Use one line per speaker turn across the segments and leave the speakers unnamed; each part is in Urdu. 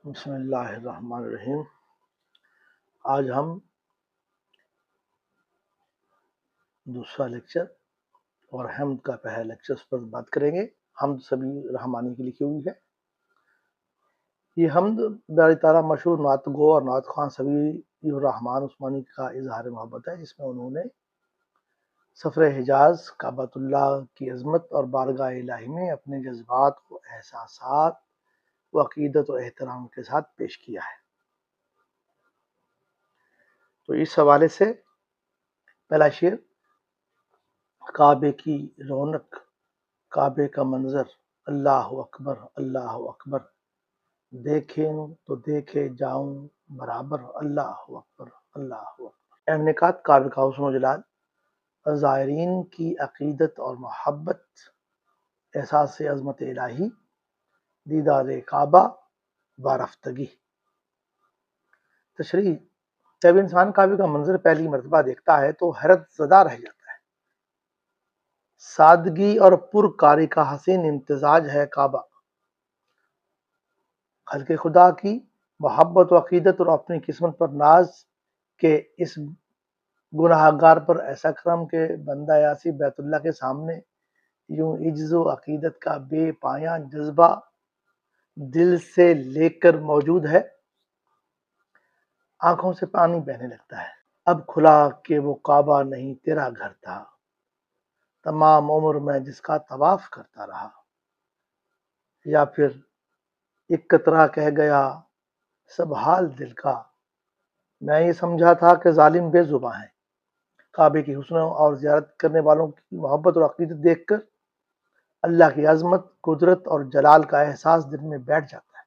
بسم اللہ الرحمن الرحیم۔ آج ہم دوسرا لیکچر اور حمد کا پہلا لیکچر پر بات کریں گے۔ حمد سبی رحمانی کی لکھی ہوئی ہے۔ یہ حمد باری تعالیٰ مشہور نعت گو اور نعت خواں سبی الرحمن عثمانی کا اظہار محبت ہے، جس میں انہوں نے سفر حجاز، کعبۃ اللہ کی عظمت اور بارگاہ الہی میں اپنے جذبات و احساسات و عقیدت و احترام کے ساتھ پیش کیا ہے۔ تو اس حوالے سے پہلا شعر: کعبے کی رونق، کعبے کا منظر، اللہ اکبر اللہ اکبر، دیکھیں تو دیکھے جاؤں برابر، اللہ اکبر اللہ اکبر۔ اہم نکات: کعبے کا حسن و جلال، زائرین کی عقیدت اور محبت، احساس عظمت الہی، دیدار کعبہ، بارفتگی۔ تشریح: جب انسان کعبے کا منظر پہلی مرتبہ دیکھتا ہے تو حیرت زدہ رہ جاتا ہے۔ سادگی اور پرکاری کا حسین امتزاج ہے کعبہ۔ خلق خدا کی محبت و عقیدت اور اپنی قسمت پر ناز کہ اس گناہ گار پر ایسا کرم کہ بندہ یاسی بیت اللہ کے سامنے یوں عجز و عقیدت کا بے پایاں جذبہ دل سے لے کر موجود ہے، آنکھوں سے پانی بہنے لگتا ہے۔ اب کھلا کہ وہ کعبہ نہیں تیرا گھر تھا، تمام عمر میں جس کا طواف کرتا رہا۔ یا پھر ایک قطرہ کہہ گیا سب حال دل کا، میں یہ سمجھا تھا کہ ظالم بے زباں ہیں۔ کعبے کی حسن اور زیارت کرنے والوں کی محبت اور عقیدت دیکھ کر اللہ کی عظمت، قدرت اور جلال کا احساس دل میں بیٹھ جاتا ہے،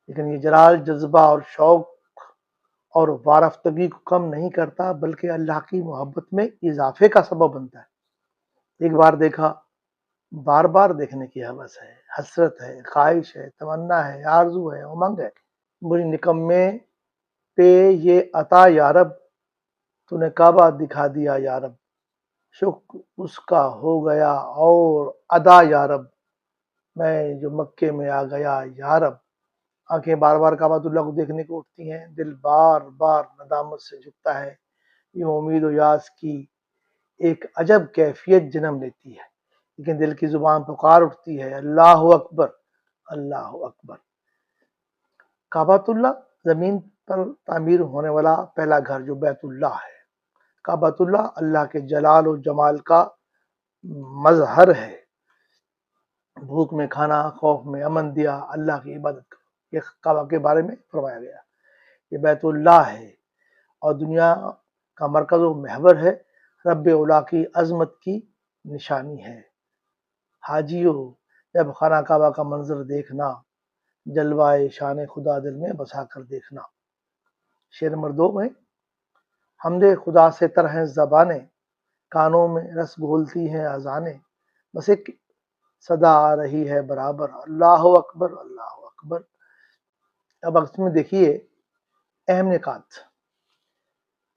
لیکن یہ جلال جذبہ اور شوق اور وارفتگی کو کم نہیں کرتا، بلکہ اللہ کی محبت میں اضافے کا سبب بنتا ہے۔ ایک بار دیکھا، بار بار دیکھنے کی ہوس ہے، حسرت ہے، خواہش ہے، تمنا ہے، آرزو ہے، امنگ ہے۔ مجھ نکمے پہ یہ عطا یارب، تو نے کعبہ دکھا دیا یارب، شکر اس کا ہو گیا اور ادا یارب، میں جو مکے میں آ گیا یارب۔ آنکھیں بار بار کعبۃ اللہ کو دیکھنے کو اٹھتی ہیں، دل بار بار ندامت سے جھکتا ہے، یوں امید و یاس کی ایک عجب کیفیت جنم لیتی ہے، لیکن دل کی زبان پکار اٹھتی ہے اللہ اکبر اللہ اکبر۔ کعبۃ اللہ زمین پر تعمیر ہونے والا پہلا گھر جو بیت اللہ ہے۔ کعبۃ اللہ اللہ کے جلال و جمال کا مظہر ہے۔ بھوک میں کھانا، خوف میں امن دیا، اللہ کی عبادت کرو، یہ کعبہ کے بارے میں فرمایا گیا۔ یہ بیت اللہ ہے اور دنیا کا مرکز و محور ہے، رب اولا کی عظمت کی نشانی ہے۔ حاجیوں، جب خانہ کعبہ کا منظر دیکھنا، جلوائے شان خدا دل میں بسا کر دیکھنا۔ شعر نمبر 2 میں: حمد خدا سے تر ہیں زبانیں، کانوں میں رس گھولتی ہیں اذانیں، بس ایک صدا آ رہی ہے برابر، اللہ اکبر اللہ اکبر۔ اب اس میں دیکھیے اہم نکات۔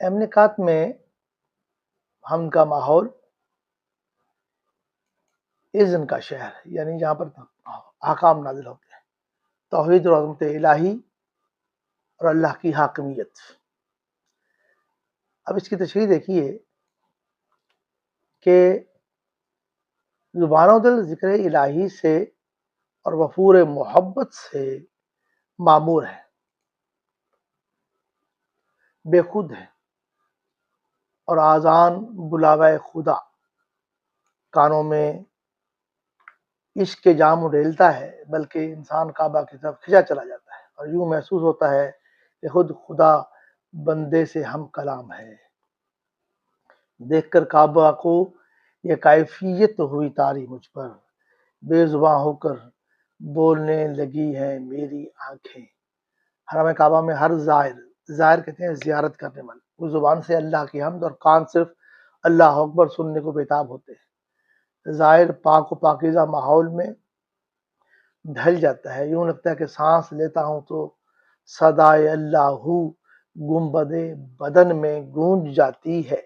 اہم نکات میں حمد کا ماحول، اذن کا شہر، یعنی جہاں پر احکام نازل ہوتے ہیں، توحید اور عظمت الہی اور اللہ کی حاکمیت۔ اب اس کی تشریح دیکھیے کہ زبان و دل ذکر الہی سے اور وفور محبت سے معمور ہے، بے خود ہے، اور آذان بلاوہ خدا، کانوں میں عشق کے جام اڈیلتا ہے، بلکہ انسان کعبہ کی طرف کھنچا چلا جاتا ہے اور یوں محسوس ہوتا ہے کہ خود خدا بندے سے ہم کلام ہے۔ دیکھ کر کعبہ کو یہ کیفیت ہوئی طاری مجھ پر، بے زباں ہو کر بولنے لگی ہیں میری آنکھیں۔ حرم کعبہ میں ہر زائر کہتے ہیں زیارت کرنے والے، وہ زبان سے اللہ کی حمد اور کان صرف اللہ اکبر سننے کو بیتاب ہوتے ہیں۔ زائر پاک و پاکیزہ ماحول میں ڈھل جاتا ہے، یوں لگتا ہے کہ سانس لیتا ہوں تو صدائے اللہ گنبد بدن میں گونج جاتی ہے۔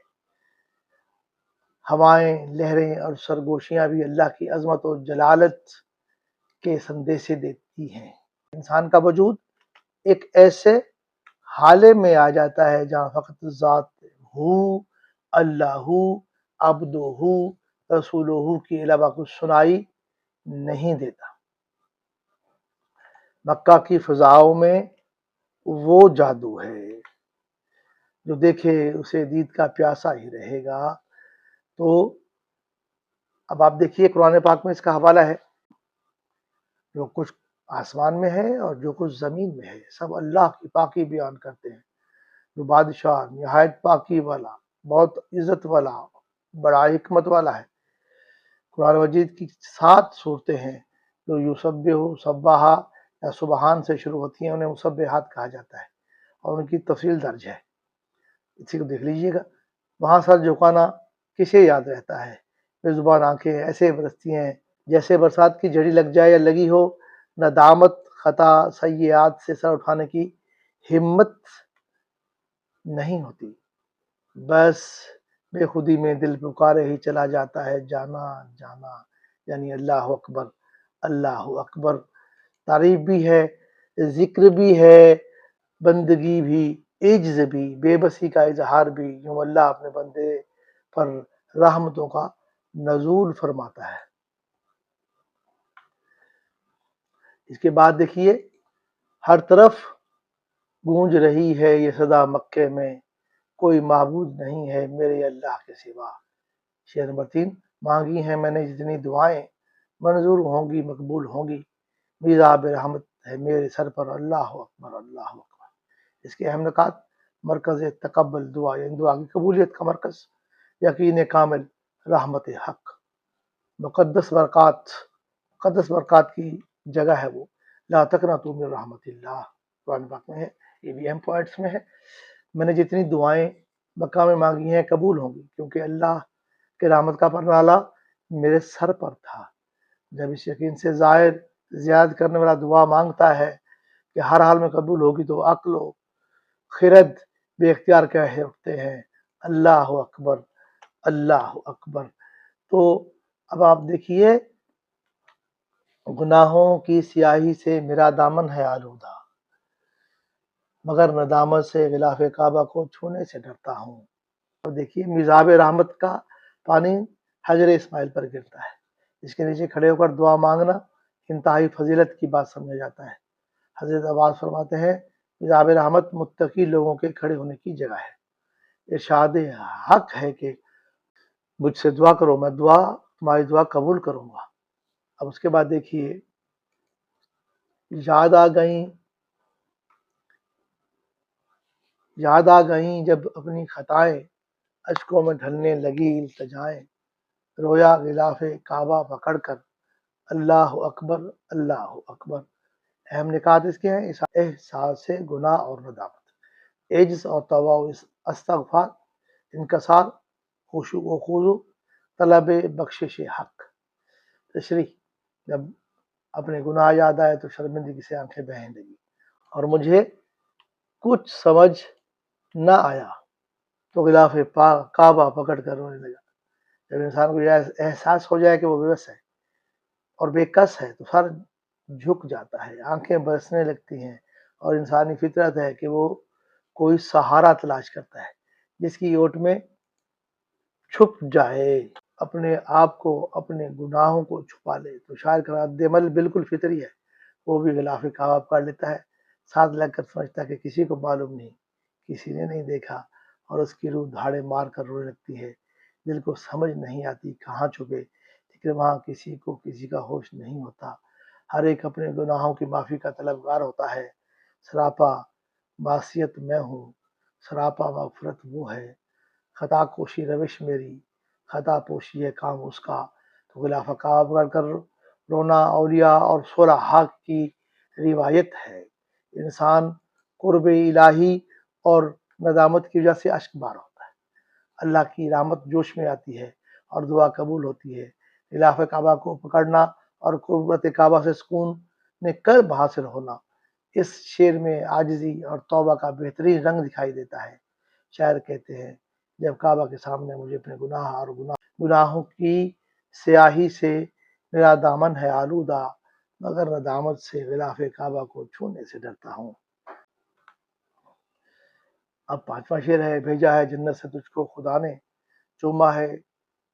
ہوائیں، لہریں اور سرگوشیاں بھی اللہ کی عظمت و جلالت کے سندیسے دیتی ہیں۔ انسان کا وجود ایک ایسے حالے میں آ جاتا ہے جہاں فقط ذات ہو، اللہ ہو، عبد ہو، رسول ہو کے علاوہ کچھ سنائی نہیں دیتا۔ مکہ کی فضاؤں میں وہ جادو ہے جو دیکھے اسے دید کا پیاسا ہی رہے گا۔ تو اب آپ دیکھیے قرآن پاک میں اس کا حوالہ ہے، جو کچھ آسمان میں ہے اور جو کچھ زمین میں ہے سب اللہ کی پاکی بیان کرتے ہیں، جو بادشاہ نہایت پاکی والا، بہت عزت والا، بڑا حکمت والا ہے۔ قرآن مجید کی 7 صورتیں ہیں جو یسبح، سبحہ یا سبحان سے شروع ہوتی ہیں، انہیں مسبحات کہا جاتا ہے اور ان کی تفصیل درج ہے، اسی کو دیکھ لیجئے گا۔ وہاں سر جھکانا کسے یاد رہتا ہے؟ بے زبان آنکھیں ایسے برستی ہیں جیسے برسات کی جھڑی لگ جائے یا لگی ہو، ندامت، خطا، سیئات سے سر اٹھانے کی ہمت نہیں ہوتی، بس بے خودی میں دل پکارے ہی چلا جاتا ہے، جانا جانا، یعنی اللہ اکبر، اللہ اکبر۔ تعریف بھی ہے، ذکر بھی ہے، بندگی بھی، عجز بھی، بے بسی کا اظہار بھی، یوں اللہ اپنے بندے پر رحمتوں کا نزول فرماتا ہے۔ اس کے بعد دیکھیے ہر طرف گونج رہی ہے یہ صدا مکے میں، کوئی معبود نہیں ہے میرے اللہ کے سوا۔ شعر نمبر 3، مانگی ہیں میں نے جتنی دعائیں، منظور ہوں گی مقبول ہوں گی، میزاب رحمت ہے میرے سر پر، اللہ اکبر، اللہ اکبر۔ اس کے اہم نکات: مرکز تقبل دعا، یعنی دعا کی قبولیت کا مرکز، یقین کامل، رحمت حق، مقدس برکات کی جگہ ہے وہ، لا تقنطوا من رحمت اللہ، قرآن پاک میں ہے، یہ بھی اہم پوائنٹس میں ہے۔ میں نے جتنی دعائیں مکہ میں مانگی ہیں قبول ہوں گی، کیونکہ اللہ کے رحمت کا پرنالہ میرے سر پر تھا۔ جب اس یقین سے زیاد کرنے والا دعا مانگتا ہے کہ ہر حال میں قبول ہوگی، تو عقل و خرد بے اختیار کہہ اٹھتے ہیں، اللہ اکبر، اللہ اکبر۔ تو اب آپ دیکھیے، گناہوں کی سیاہی سے میرا دامن ہے آلودہ، مگر ندامت سے غلاف کعبہ کو چھونے سے ڈرتا ہوں۔ اب دیکھیے میزاب رحمت کا پانی حجر اسماعیل پر گرتا ہے، اس کے نیچے کھڑے ہو کر دعا مانگنا انتہائی فضیلت کی بات سمجھا جاتا ہے۔ حضرت عباس فرماتے ہیں، میزاب رحمت متقی لوگوں کے کھڑے ہونے کی جگہ ہے۔ ارشاد حق ہے کہ مجھ سے دعا کرو، میں تمہاری دعا قبول کروں گا۔ اب اس کے بعد دیکھیے، یاد آ گئیں جب اپنی خطائیں، اشکوں میں ڈھلنے لگی التجائیں، رویا غلاف کعبہ پکڑ کر، اللہ اکبر، اللہ اکبر۔ اہم نکات اس کے ہیں: احساس گناہ اور ندامت، عجز اور توبہ و استغفار، انکسار، خشوع و خضوع، طلب بخشش حق۔ تشریح: جب اپنے گناہ یاد آئے تو شرمندگی سے آنکھیں بہنے لگی اور مجھے کچھ سمجھ نہ آیا تو غلاف کعبہ پکڑ کر رونے لگا۔ جب انسان کو یہ احساس ہو جائے کہ وہ بے بس ہے اور بے کس ہے تو سر جھک جاتا ہے، آنکھیں برسنے لگتی ہیں، اور انسانی فطرت ہے کہ وہ کوئی سہارا تلاش کرتا ہے جس کی اوٹ میں چھپ جائے، اپنے آپ کو، اپنے گناہوں کو چھپا لے۔ تو شاعر کا رد عمل بالکل فطری ہے، وہ بھی غلاف کعبہ پکڑ لیتا ہے، ساتھ لگ کر سمجھتا ہے کہ کسی کو معلوم نہیں، کسی نے نہیں دیکھا، اور اس کی روح دھاڑے مار کر رونے لگتی ہے۔ دل کو سمجھ نہیں آتی کہاں چھپے، لیکن وہاں کسی کو کسی کا ہوش نہیں ہوتا، ہر ایک اپنے گناہوں کی معافی کا طلبگار ہوتا ہے۔ سراپا معصیت میں ہوں، سراپا مغفرت وہ ہے، خطا کوشی روش میری، خطا پوشی ہے کام اس کا۔ تو غلاف کعبہ پکڑ کر رونا اولیاء اور صلحاء کی روایت ہے۔ انسان قرب الہی اور ندامت کی وجہ سے اشک بار ہوتا ہے، اللہ کی رحمت جوش میں آتی ہے اور دعا قبول ہوتی ہے۔ غلاف کعبہ کو پکڑنا اور قربت کعبہ سے سکون نے قلب حاصل ہونا، اس شعر میں عاجزی اور توبہ کا بہترین رنگ دکھائی دیتا ہے۔ شاعر کہتے ہیں، جب کعبہ کے سامنے مجھے اپنے گناہوں کی سیاہی سے میرا دامن ہے آلودہ، مگر ندامت سے غلاف کعبہ کو چھونے سے ڈرتا ہوں۔ اب پانچواں شعر ہے، بھیجا ہے جنت سے تجھ کو خدا نے، چوما ہے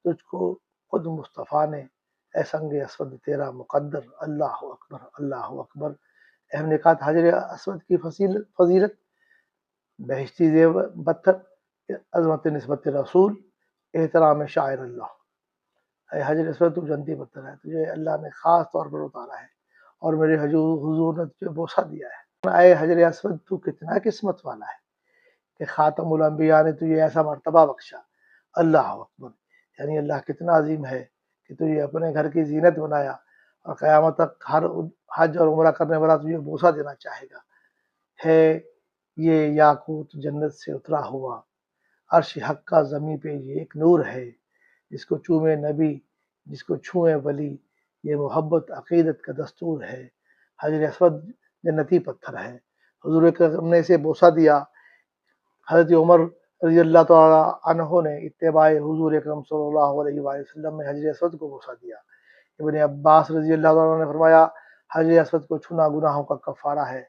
تجھ کو خود مصطفیٰ نے، اے سنگ اسود تیرا مقدر، اللہ اکبر اللہ اکبر۔ اہم نکات حجر اسود کی فضیلت، بہشتی زیب پتھر، عظمت نسبت رسول، احترام شاعر اللہ۔ اے حجر اسود تو جنتی پتھر ہے، تجھے اللہ نے خاص طور پر اتارا ہے اور میرے حضور نے تجھے بوسہ دیا ہے۔ اے حجر اسود تو کتنا قسمت والا ہے کہ خاتم الانبیاء نے تجھے ایسا مرتبہ بخشا، اللہ اکبر۔ یعنی اللہ کتنا عظیم ہے کہ تجھے اپنے گھر کی زینت بنایا اور قیامت تک ہر حج اور عمرہ کرنے والا تجھے بوسہ دینا چاہے گا۔ ہے یہ یاقوت جنت سے اترا ہوا، عرش حق کا زمیں پہ یہ ایک نور ہے، جس کو چومے نبی جس کو چھوئے ولی، یہ محبت عقیدت کا دستور ہے۔ حجر اسود جنتی پتھر ہے، حضور اکرم نے اسے بوسہ دیا۔ حضرت عمر رضی اللہ تعالیٰ عنہ نے اتباع حضور اکرم صلی اللہ علیہ وآلہ وسلم میں حجر اسود کو بوسہ دیا۔ ابن عباس رضی اللہ تعالیٰ نے فرمایا، حجر اسود کو چھونا گناہوں کا کفارہ ہے۔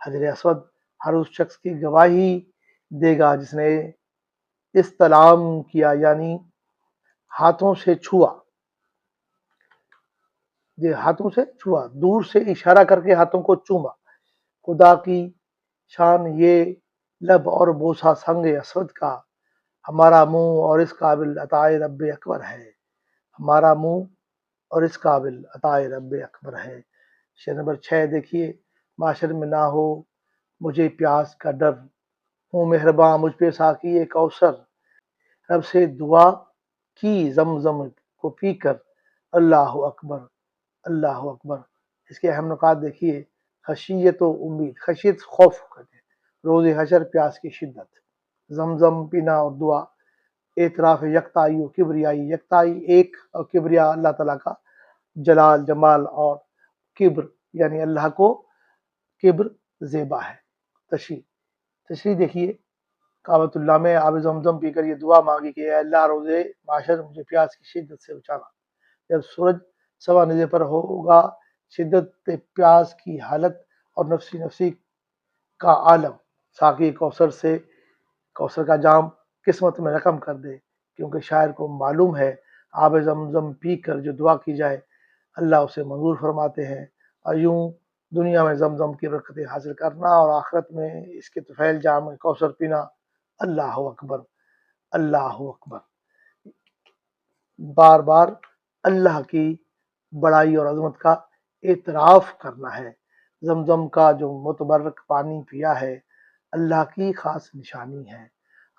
حجر اسود ہر اس شخص کی گواہی دے گا جس نے استلام کیا، یعنی ہاتھوں سے چھوا، ہاتھوں سے چھوا، دور سے اشارہ کر کے ہاتھوں کو چوما۔ خدا کی شان یہ لب اور بوسہ سنگ اسود کا، ہمارا منہ اور اس قابل عطائے رب اکبر ہے، ہمارا منہ اور اس قابل عطائے رب اکبر ہے۔ شعر نمبر 6 دیکھیے، معاشر میں نہ ہو مجھے پیاس کا ڈر، ہوں مہرباں مجھ پہ ساقی کوثر، رب سے دعا کی زمزم کو پی کر، اللہ اکبر اللہ اکبر۔ اس کے اہم نکات دیکھیے، خشیت و امید، خشیت خوف کرتے، روز حشر پیاس کی شدت، زمزم پینا اور دعا، اعتراف یکتائی و کبریائی، یکتائی ایک اور کبریا اللہ تعالیٰ کا جلال جمال، اور کبر یعنی اللہ کو کبر زیبا ہے۔ تشریح دیکھیے، کعبۃ اللہ میں آب زمزم پی کر یہ دعا مانگی کہ اے اللہ روز معاشر مجھے پیاس کی شدت سے بچانا، جب سورج سوا ندے پر ہوگا، شدت پیاس کی حالت اور نفسی نفسی کا عالم، ساقی کوثر کا جام قسمت میں رقم کر دے، کیونکہ شاعر کو معلوم ہے آب زمزم پی کر جو دعا کی جائے اللہ اسے منظور فرماتے ہیں، اور یوں دنیا میں زمزم کی برکتیں حاصل کرنا اور آخرت میں اس کے طفیل جام کوثر پینا، اللہ اکبر اللہ اکبر۔ بار بار اللہ کی بڑائی اور عظمت کا اعتراف کرنا ہے۔ زمزم کا جو متبرک پانی پیا ہے اللہ کی خاص نشانی ہے۔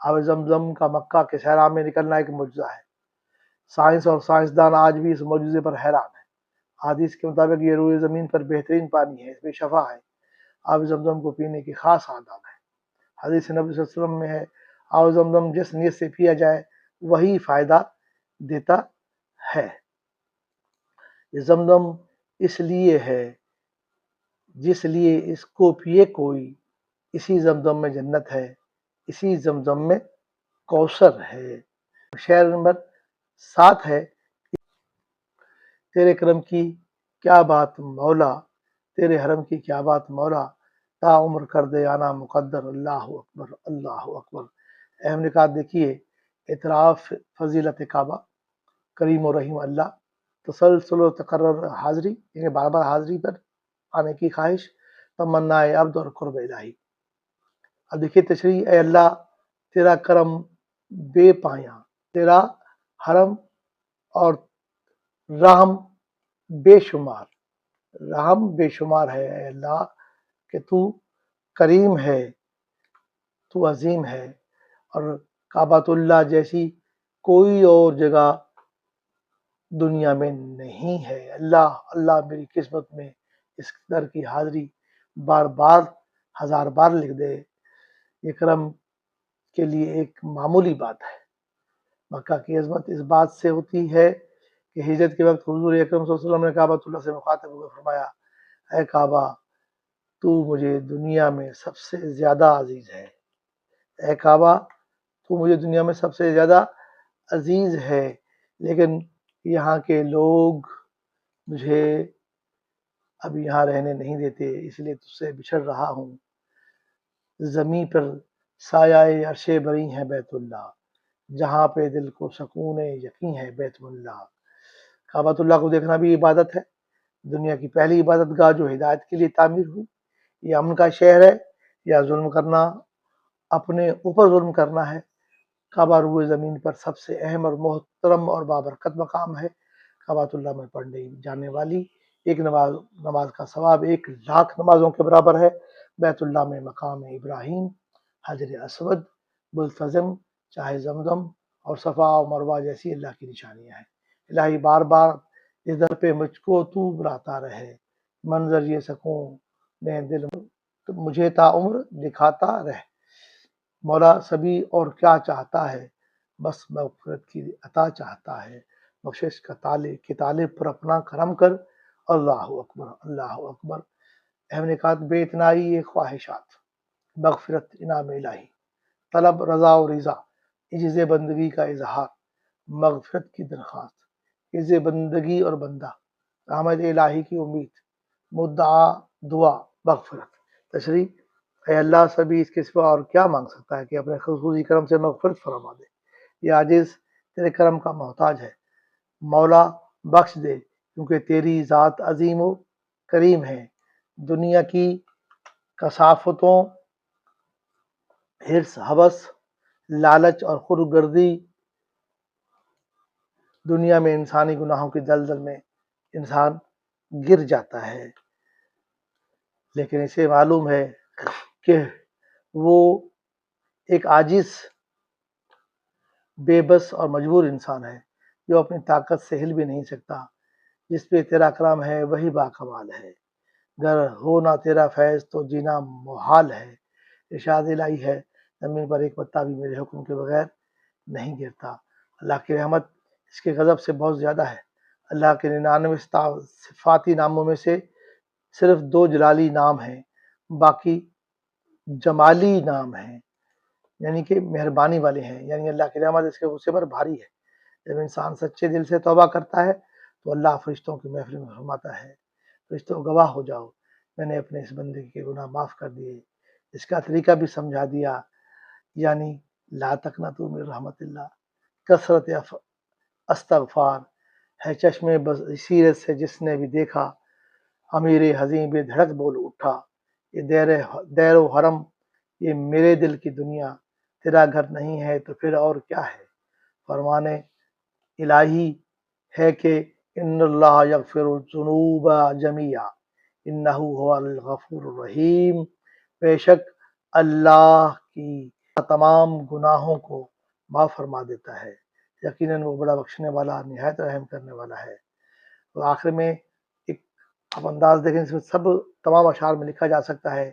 آب زمزم کا مکہ کے صحرا میں نکلنا ایک معجزہ ہے۔ سائنس اور سائنسدان آج بھی اس معجزے پر حیران ہیں۔ حدیث کے مطابق یہ روئے زمین پر بہترین پانی ہے، اس میں شفا ہے۔ آب زمزم کو پینے کی خاص آداب ہے۔ حدیث نبی صلی اللہ علیہ وسلم میں ہے، آب زمزم جس نیت سے پیا جائے وہی فائدہ دیتا ہے۔ یہ زمزم اس لیے ہے جس لیے اس کو پیے کوئی، اسی زمزم میں جنت ہے، اسی زمزم میں کوثر ہے۔ شعر نمبر 7 ہے، تیرے کرم کی کیا بات مولا، تیرے حرم کی کیا بات مولا، تا عمر کر دے آنا مقدر، اللہ اکبر اللہ اکبر۔ اہم نکات دیکھیے، اعتراف فضیلت کعبہ، کریم و رحیم اللہ، تسلسل و تقرر حاضری یعنی بار بار حاضری پر آنے کی خواہش، تمنا عبد اور قرب الہی۔ اب دیکھیے تشریح، اے اللہ تیرا کرم بے پایاں، تیرا حرم اور رحم بے شمار، رحم بے شمار ہے اے اللہ کہ تو کریم ہے، تو عظیم ہے، اور کعبۃ اللہ جیسی کوئی اور جگہ دنیا میں نہیں ہے۔ اللہ اللہ میری قسمت میں اس در کی حاضری بار بار ہزار بار لکھ دے، یہ کرم کے لیے ایک معمولی بات ہے۔ مکہ کی عظمت اس بات سے ہوتی ہے کہ ہجرت کے وقت حضور اکرم صلی اللہ علیہ وسلم نے کعبۃ اللہ سے مخاطب ہوئے فرمایا، اے کعبہ تو مجھے دنیا میں سب سے زیادہ عزیز ہے، اے کعبہ تو مجھے دنیا میں سب سے زیادہ عزیز ہے، لیکن یہاں کے لوگ مجھے اب یہاں رہنے نہیں دیتے، اس لیے تجھ سے بچھڑ رہا ہوں۔ زمین پر سایہ عرش بری ہے بیت اللہ، جہاں پہ دل کو سکون یقین ہے بیت اللہ۔ کعبۃ اللہ کو دیکھنا بھی عبادت ہے، دنیا کی پہلی عبادت گاہ جو ہدایت کے لیے تعمیر ہوئی۔ یہ امن کا شہر ہے یا ظلم کرنا، اپنے اوپر ظلم کرنا ہے؟ کعبہ روئے زمین پر سب سے اہم اور محترم اور بابرکت مقام ہے۔ کعبۃ اللہ میں پڑھنے جانے والی ایک نماز کا ثواب 1,00,000 نمازوں کے برابر ہے۔ بیت اللہ میں مقام ابراہیم، حجر اسود، ملتزم، چاہے زمزم اور صفا و مروہ جیسی اللہ کی نشانیاں ہیں۔ الہی بار بار اس در پہ مجھ کو تو بلاتا رہے، منظر یہ سکون نے دل مجھے تا عمر دکھاتا رہ۔ مولا سبھی اور کیا چاہتا ہے، بس مغفرت کی عطا چاہتا ہے، بخشش کے طالب پر اپنا کرم کر۔ اللہ اکبر، اللہ اکبر۔ اہم نکات: بے اتنائی یہ خواہشات، مغفرت انعام الہی، طلب رضا و رضا، عجز بندگی کا اظہار، مغفرت کی درخواست، عجز بندگی اور بندہ، رحمت الہی کی امید، مدعا دعا مغفرت۔ تشریح: اے اللہ، سبھی اس کے سوا اور کیا مانگ سکتا ہے کہ اپنے خصوصی کرم سے مغفرت فرما دے۔ یہ عاجز تیرے کرم کا محتاج ہے، مولا بخش دے، کیونکہ تیری ذات عظیم و کریم ہے۔ دنیا کی کثافتوں، حرص، ہوس، لالچ اور خودگردی دنیا میں انسانی گناہوں کی دلدل میں انسان گر جاتا ہے، لیکن اسے معلوم ہے کہ وہ ایک عاجز، بے بس اور مجبور انسان ہے جو اپنی طاقت سے ہل بھی نہیں سکتا۔ جس پہ تیرا کرم ہے وہی باکمال ہے، گر ہو نہ تیرا فیض تو جینا محال ہے۔ ارشاد الہی ہے، زمین پر ایک پتا بھی میرے حکم کے بغیر نہیں گرتا۔ اللہ کی رحمت اس کے غضب سے بہت زیادہ ہے۔ اللہ کے 99 صفاتی ناموں میں سے صرف 2 جلالی نام ہیں، باقی جمالی نام ہیں، یعنی کہ مہربانی والے ہیں، یعنی اللہ کی رحمت اس کے غصے پر بھاری ہے۔ جب انسان سچے دل سے توبہ کرتا ہے تو اللہ فرشتوں کی محفل میں فرماتا ہے، فرشتوں گواہ ہو جاؤ، میں نے اپنے اس بندے کے گناہ معاف کر دیے۔ اس کا طریقہ بھی سمجھا دیا، یعنی لا تقنطوا من رحمت اللہ، کثرت استغفار ہے۔ چشم بصیرت سے جس نے بھی دیکھا، امیر حزین بے دھڑک بول اٹھا، یہ دیر و حرم، یہ میرے دل کی دنیا، تیرا گھر نہیں ہے تو پھر اور کیا ہے؟ فرمانے الہی ہے کہ ان اللہ یغفر الذنوب جمیعا انہ هو الغفور الرحیم، بے شک اللہ کی تمام گناہوں کو معاف فرما دیتا ہے، یقیناً وہ بڑا بخشنے والا، نہایت رحم کرنے والا ہے۔ اور آخر میں ایک آپ انداز دیکھیں، اس میں تمام اشعار میں لکھا جا سکتا ہے،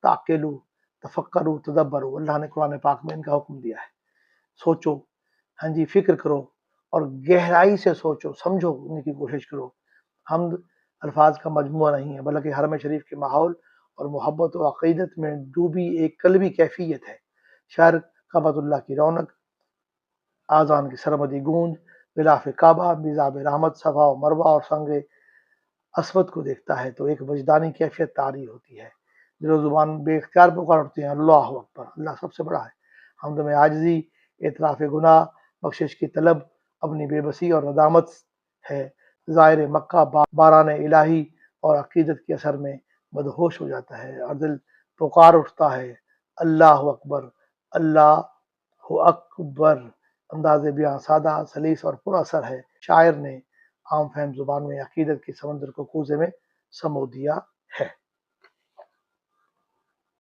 تعقلوا، تفکروا، تدبروا۔ اللہ نے قرآن پاک میں ان کا حکم دیا ہے، سوچو، ہاں جی، فکر کرو اور گہرائی سے سوچو، سمجھو، ان کی کوشش کرو۔ حمد الفاظ کا مجموعہ نہیں ہے، بلکہ حرم شریف کے ماحول اور محبت و عقیدت میں ڈوبی ایک قلبی کیفیت ہے۔ شہر کعبۃ اللہ کی رونق، آذان کی سرمدی گونج، غلاف کعبہ، میزاب رحمت، صفا و مروہ اور سنگ اسود کو دیکھتا ہے تو ایک وجدانی کیفیت طاری ہوتی ہے، دل و زبان بے اختیار پکار اٹھتے ہیں، اللہ اکبر، اللہ سب سے بڑا ہے۔ حمد میں عاجزی، اعتراف گناہ، بخشش کی طلب، اپنی بے بسی اور ندامت ہے۔ ظاہر مکہ باران الہی اور عقیدت کے اثر میں مدہوش ہو جاتا ہے اور دل پکار اٹھتا ہے، اللہ اکبر، اللہ اکبر۔ انداز بیاں سادہ، سلیس اور پر اثر ہے۔ شاعر نے عام فہم زبان میں عقیدت کے سمندر کو کوزے میں سمو دیا ہے۔